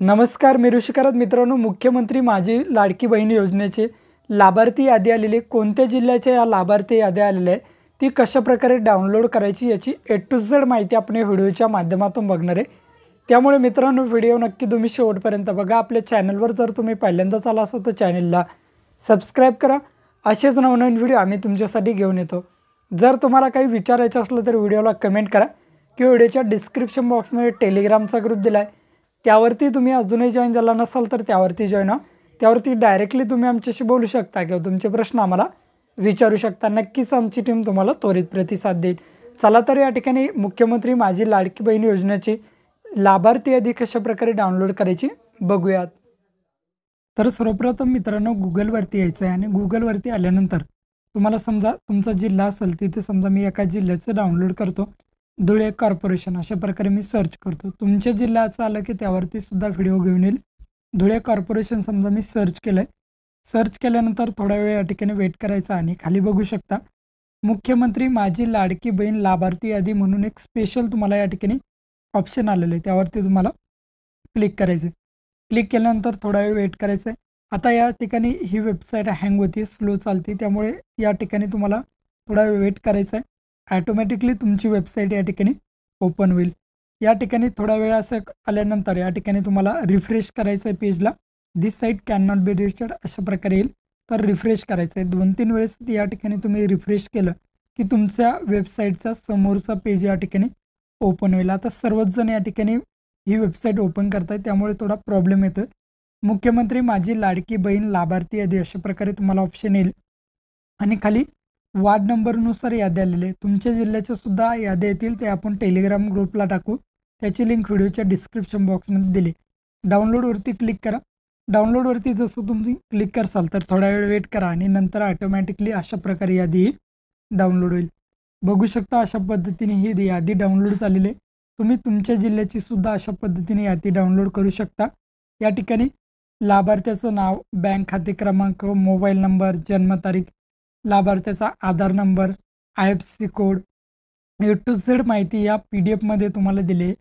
नमस्कार, मी ऋषिकारत मित्रांनो, मुख्यमंत्री माझी लाडकी बहीण योजनेचे लाभार्थी यादी आलेली कोणत्या जिल्ह्याच्या या लाभार्थी याद्या आलेल्या आहे ती कशाप्रकारे डाउनलोड करायची याची ए टू झेड माहिती आपण या व्हिडिओच्या माध्यमातून बघणार आहे। त्यामुळे मित्रांनो व्हिडिओ नक्की तुम्ही शेवटपर्यंत बघा। आपल्या चॅनलवर जर तुम्ही पहिल्यांदाच आला असाल तर चॅनलला सबस्क्राईब करा। असेच नवनवीन व्हिडिओ आम्ही तुमच्यासाठी घेऊन येतो। जर तुम्हाला काही विचारायचं असलं तर व्हिडिओला कमेंट करा किंवा व्हिडिओच्या डिस्क्रिप्शन बॉक्समध्ये टेलिग्रामचा ग्रुप दिला आहे त्यावरती तुम्ही अजूनही जॉइन झाला नसाल तर त्यावरती जॉइन व्हा। त्यावरती डायरेक्टली तुम्ही आमच्याशी बोलू शकता किंवा तुमचे प्रश्न आम्हाला विचारू शकता। नक्कीच आमची टीम तुम्हाला त्वरित प्रतिसाद देईल। चला तर या ठिकाणी मुख्यमंत्री माझी लाडकी बहीण योजनेची लाभार्थी यादी कशाप्रकारे डाउनलोड करायची बघूयात। तर सर्वप्रथम मित्रांनो गूगलवरती यायचं आहे आणि गूगलवरती आल्यानंतर तुम्हाला समजा तुमचा जिल्हा असेल तिथे समजा मी एका जिल्ह्याचं डाउनलोड करतो, धुळे कॉर्पोरेशन अशा प्रकारे मी सर्च करतो। तुमच्या जिल्ह्याचं आलं की त्यावरती सुद्धा व्हिडिओ घेऊन येईल। धुळे कॉर्पोरेशन समजा मी सर्च केलं आहे। सर्च केल्यानंतर थोडा वेळ या ठिकाणी वेट करायचा आणि खाली बघू शकता मुख्यमंत्री माझी लाडकी बहीण लाभार्थी यादी म्हणून एक स्पेशल तुम्हाला या ठिकाणी ऑप्शन आलेलं आहे, त्यावरती तुम्हाला क्लिक करायचं। क्लिक केल्यानंतर थोडा वेळ वेट करायचं आहे। आता या ठिकाणी ही वेबसाईट हँग होती, स्लो चालते, त्यामुळे या ठिकाणी तुम्हाला थोडा वेळ वेट करायचा आहे। ॲटोमॅटिकली तुमची वेबसाईट या ठिकाणी ओपन होईल। या ठिकाणी थोडा वेळ असं आल्यानंतर या ठिकाणी तुम्हाला रिफ्रेश करायचं आहे पेजला। This site can not be reached अशा प्रकारे येईल, तर रिफ्रेश करायचं आहे। 2-3 वेळेस या ठिकाणी तुम्ही रिफ्रेश केलं की तुमच्या वेबसाईटचा समोरचा पेज या ठिकाणी ओपन होईल। आता सर्वच जण या ठिकाणी ही वेबसाईट ओपन करतायत त्यामुळे थोडा प्रॉब्लेम येतोय। मुख्यमंत्री माझी लाडकी बहीण लाभार्थी यादी अशा प्रकारे तुम्हाला ऑप्शन येईल आणि खाली वार्ड नंबरनुसार याद्या आलेल्या आहेत। तुमच्या जिल्ह्याच्या सुद्धा याद्या येतील, ते आपण टेलिग्राम ग्रुपला टाकू, त्याची लिंक व्हिडिओच्या डिस्क्रिप्शन बॉक्समध्ये दिली। डाउनलोडवरती क्लिक करा। डाउनलोडवरती जसं तुम्ही क्लिक करसाल तर थोडा वेळ वेट करा आणि नंतर ऑटोमॅटिकली अशा प्रकारे यादी डाउनलोड होईल। बघू शकता अशा पद्धतीने ही यादी डाउनलोड झालेली आहे। तुम्ही तुमच्या जिल्ह्याची सुद्धा अशा पद्धतीने यादी डाउनलोड करू शकता। या ठिकाणी लाभार्थ्याचं नाव, बँक खाते क्रमांक, मोबाईल नंबर, जन्मतारीख, लाभार्थ्याचा Aadhaar number, IFSC code, A to Z माहिती या PDF मध्ये तुम्हाला दिली।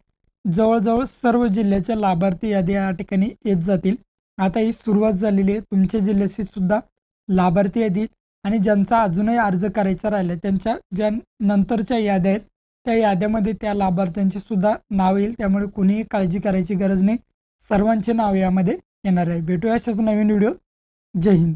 जवळजवळ सर्व जिल्ह्याच्या लाभार्थी यादी या ठिकाणी येत जातील। आता ही सुरुवात झालेली आहे। तुमच्या जिल्ह्याची सुद्धा लाभार्थी यादी आणि ज्यांचा अजूनही अर्ज करायचा राहिला त्यांच्या ज्या नंतरच्या याद्या आहेत त्या याद्यामध्ये त्या लाभार्थ्यांचे सुद्धा नाव येईल, त्यामुळे कोणीही काळजी करायची गरज नाही, सर्वांचे नाव यामध्ये येणार आहे। भेटूया अशाच नवीन व्हिडिओ। जय हिंद।